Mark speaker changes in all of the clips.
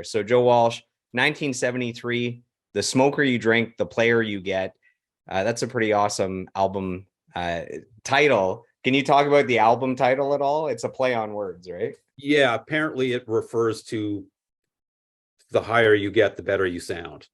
Speaker 1: So Joe Walsh, 1973, The Smoker You Drink, The Player You Get. That's a pretty awesome album title. Can you talk about the album title at all? It's a play on words, right?
Speaker 2: Yeah, apparently it refers to the higher you get, the better you sound,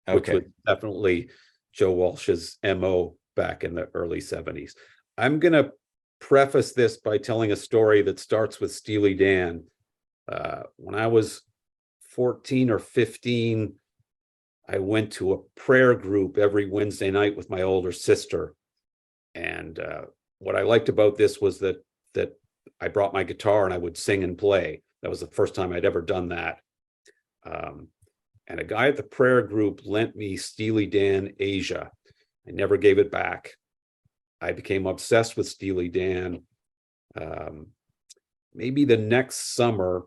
Speaker 2: which was definitely Joe Walsh's MO back in the early 70s. I'm going to preface this by telling a story that starts with Steely Dan. When I was 14 or 15, I went to a prayer group every Wednesday night with my older sister. And what I liked about this was that I brought my guitar and I would sing and play. That was the first time I'd ever done that. And a guy at the prayer group lent me Steely Dan Asia. I never gave it back. I became obsessed with Steely Dan. Maybe the next summer,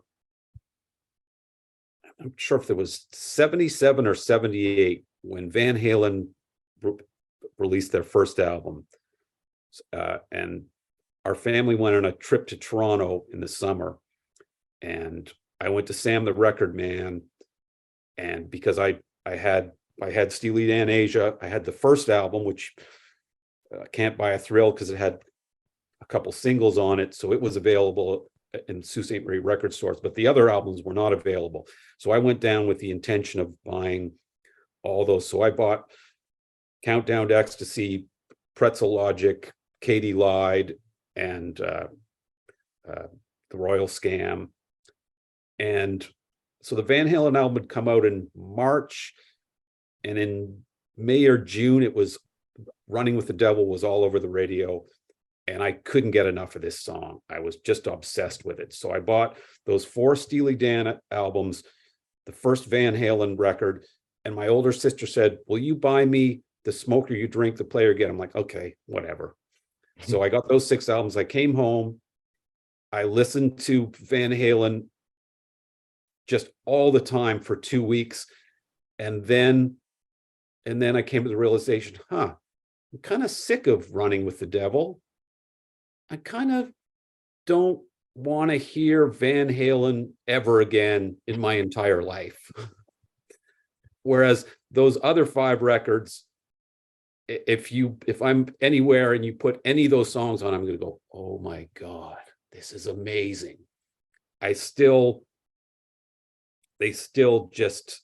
Speaker 2: I'm not sure if it was 77 or 78, when Van Halen released their first album. And our family went on a trip to Toronto in the summer. And I went to Sam the Record Man. And because I had Steely Dan Asia, I had the first album, which Can't Buy a Thrill, because it had a couple singles on it. So it was available in Sault Ste. Marie record stores, but the other albums were not available. So I went down with the intention of buying all those. So I bought Countdown to Ecstasy, Pretzel Logic, Katie Lied, and The Royal Scam. And so the Van Halen album had come out in March, and in May or June, it was Running with the Devil was all over the radio, and I couldn't get enough of this song. I was just obsessed with it. So I bought those 4 Steely Dan albums, the first Van Halen record, and my older sister said, "Will you buy me The Smoker You Drink, The Player You Get?" I'm like, okay, whatever. So I got those 6 albums. I came home. I listened to Van Halen just all the time for 2 weeks. And then I came to the realization, I'm kind of sick of Running with the Devil. I kind of don't want to hear Van Halen ever again in my entire life. Whereas those other 5 records, if I'm anywhere and you put any of those songs on, I'm going to go, oh my God, this is amazing. They still just,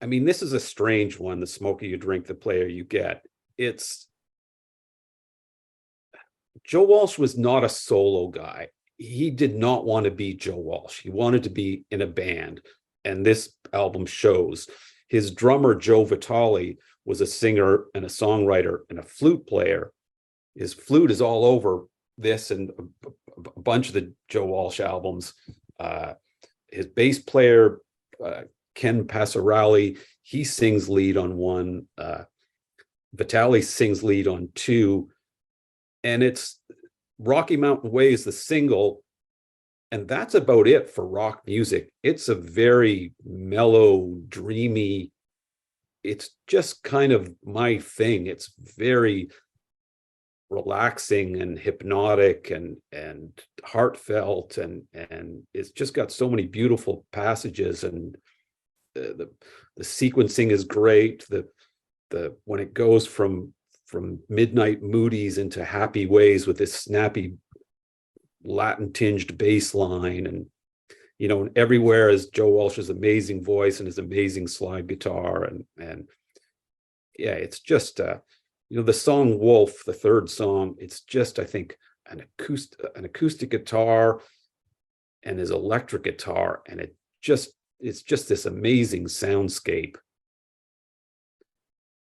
Speaker 2: I mean, this is a strange one, The Smoker You Drink, The Player You Get. Joe Walsh was not a solo guy. He did not want to be Joe Walsh. He wanted to be in a band. And this album shows. His drummer, Joe Vitale, was a singer and a songwriter and a flute player. His flute is all over this and a bunch of the Joe Walsh albums. His bass player, Ken Passarelli, he sings lead on one. Vitale sings lead on 2. And it's Rocky Mountain Way is the single. And that's about it for rock music. It's a very mellow, dreamy, it's just kind of my thing. It's very relaxing and hypnotic and heartfelt, and it's just got so many beautiful passages, and the sequencing is great. The when it goes from Midnight Moody's into Happy Ways with this snappy Latin tinged bass line, and and everywhere is Joe Walsh's amazing voice and his amazing slide guitar, and yeah, it's just the song Wolf, the 3rd song, it's just, I think, an acoustic guitar and his electric guitar, and it's just this amazing soundscape.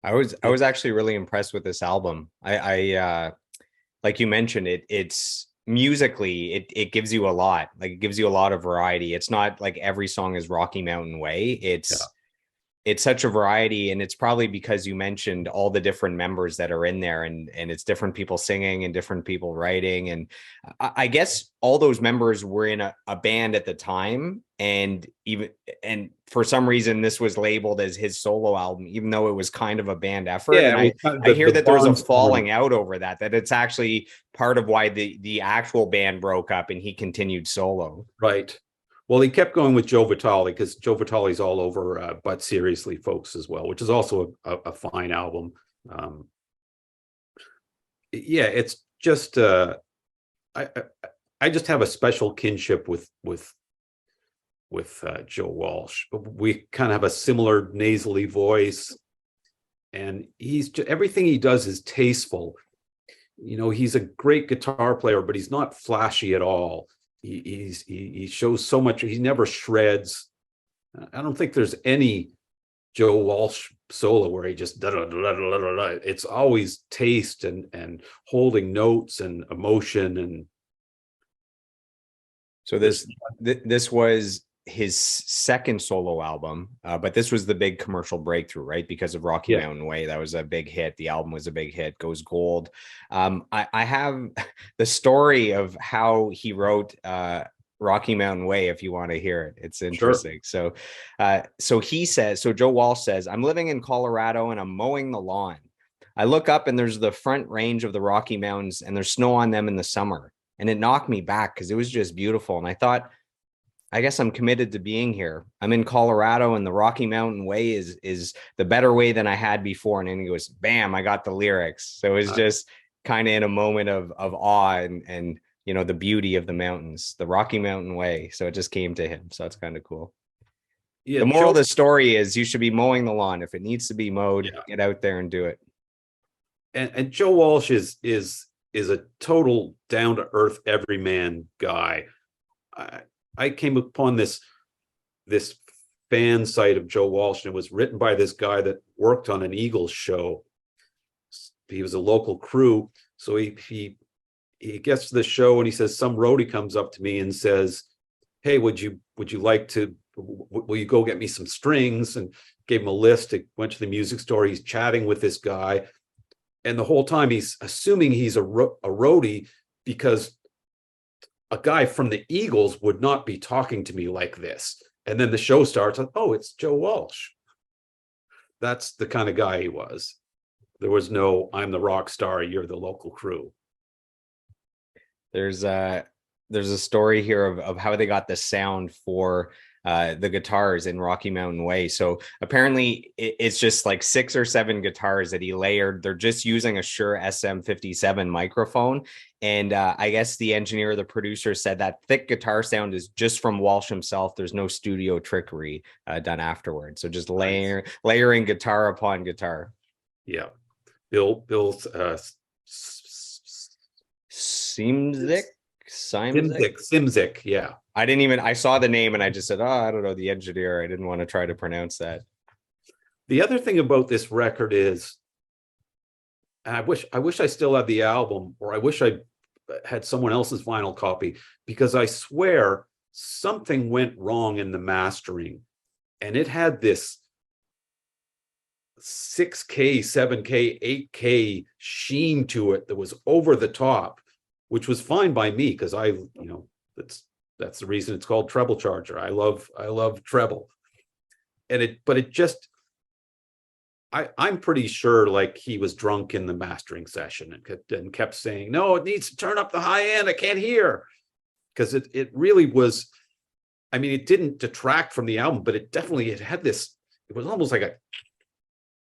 Speaker 1: I was actually really impressed with this album. I like you mentioned, it's musically it gives you a lot. Like, it gives you a lot of variety. It's not like every song is Rocky Mountain Way. It's such a variety, and it's probably because you mentioned all the different members that are in there, and it's different people singing and different people writing. And I guess all those members were in a band at the time, and for some reason this was labeled as his solo album, even though it was kind of a band effort.
Speaker 2: Yeah,
Speaker 1: and I hear that there's a falling out over that it's actually part of why the actual band broke up and he continued solo.
Speaker 2: Right. Well, he kept going with Joe Vitale because Joe Vitale's all over But Seriously Folks as well, which is also a fine album. Um, yeah, it's just I, I I just have a special kinship with Joe Walsh. We kind of have a similar nasally voice, and he's just, everything he does is tasteful. You know, he's a great guitar player, but he's not flashy at all. He shows so much. He never shreds. I don't think there's any Joe Walsh solo where he just da, da, da, da, da, da, da. It's always taste and holding notes and emotion. And
Speaker 1: So this was his second solo album, but this was the big commercial breakthrough, right? Because of Rocky
Speaker 2: yeah,
Speaker 1: Mountain Way, that was a big hit. The album was a big hit, goes gold. I have the story of how he wrote Rocky Mountain Way, if you want to hear it. It's
Speaker 2: sure.
Speaker 1: interesting. So he says, so Joe Walsh says, I'm living in Colorado and I'm mowing the lawn. I look up and there's the front range of the Rocky Mountains and there's snow on them in the summer. And it knocked me back because it was just beautiful. And I thought, I guess I'm committed to being here. I'm in Colorado and the Rocky Mountain Way is the better way than I had before. And then he goes, bam, I got the lyrics. So it was
Speaker 2: Uh,
Speaker 1: just kind of in a moment of awe and you know the beauty of the mountains, the Rocky Mountain Way. So it just came to him. So it's kind of cool.
Speaker 2: yeah,
Speaker 1: The moral of
Speaker 2: Joe.
Speaker 1: the story is you should be mowing the lawn. If it needs to be mowed,
Speaker 2: Yeah,
Speaker 1: get out there and do it.
Speaker 2: and Joe Walsh is a total down to earth everyman guy. I, I came upon this fan site of Joe Walsh, and it was written by this guy that worked on an Eagles show. He was a local crew, so he gets to the show and he says some roadie comes up to me and says, "Hey, would you like to? Will you go get me some strings?" And gave him a list. It went to the music store. He's chatting with this guy, and the whole time he's assuming he's a roadie because a guy from the Eagles would not be talking to me like this. And then the show starts. Oh, it's Joe Walsh. That's the kind of guy he was. There was no, I'm the rock star, you're the local crew.
Speaker 1: There's a there's a story here of how they got the sound for the guitars in Rocky Mountain Way. So apparently it's just like 6 or 7 guitars that he layered. They're just using a Shure SM57 microphone. And I guess the engineer, the producer said that thick guitar sound is just from Walsh himself. There's no studio trickery done afterwards. So just
Speaker 2: Nice.
Speaker 1: layering guitar upon guitar.
Speaker 2: Yeah. Bill's
Speaker 1: Simzik? Simzik?
Speaker 2: Simzik. Yeah.
Speaker 1: I didn't even, I saw the name and I just said, oh, I don't know, the engineer. I didn't want to try to pronounce that.
Speaker 2: The other thing about this record is, and I wish I still had the album, or I wish I had someone else's vinyl copy, because I swear something went wrong in the mastering, and it had this 6K, 7K, 8K sheen to it that was over the top, which was fine by me because that's the reason it's called treble charger. I love treble. But it just, I'm pretty sure like he was drunk in the mastering session and kept saying, no, it needs to turn up the high end. I can't hear. Because it really was, I mean, it didn't detract from the album, but it had this, it was almost like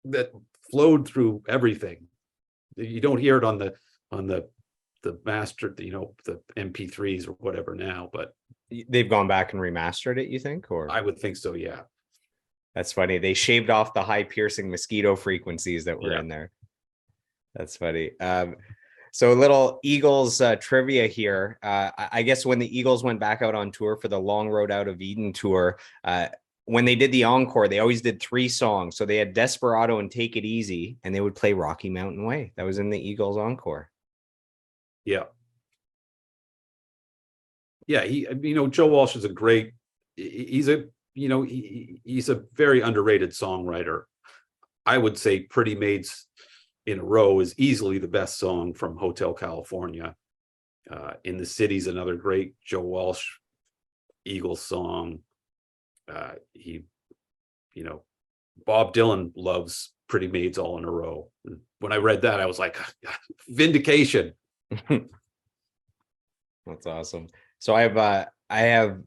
Speaker 2: that flowed through everything. You don't hear it on the master, the MP3s or whatever now, but
Speaker 1: They've gone back and remastered it, you think? Or
Speaker 2: I would think so, yeah.
Speaker 1: that's funny. They shaved off the high piercing mosquito frequencies that were
Speaker 2: Yeah.
Speaker 1: in there. That's funny. So a little Eagles trivia here. I guess when the Eagles went back out on tour for the Long Road Out of Eden tour, when they did the encore, they always did 3 songs. So they had Desperado and Take It Easy, and they would play Rocky Mountain Way. That was in the Eagles encore.
Speaker 2: Yeah. Yeah. Joe Walsh is he's a very underrated songwriter. I would say Pretty Maids in a Row is easily the best song from Hotel California. In the City's another great Joe Walsh Eagles song. Bob Dylan loves Pretty Maids All in a Row. When I read that, I was like, vindication.
Speaker 1: That's awesome. So I have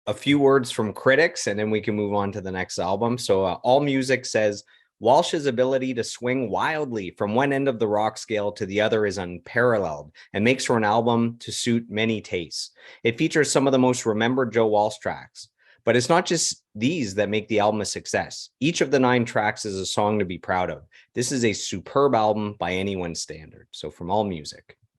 Speaker 1: a few words from critics, and then we can move on to the next album. So All Music says, Walsh's ability to swing wildly from one end of the rock scale to the other is unparalleled and makes for an album to suit many tastes. It features some of the most remembered Joe Walsh tracks, but it's not just these that make the album a success. Each of the 9 tracks is a song to be proud of. This is a superb album by anyone's standard. So from All Music.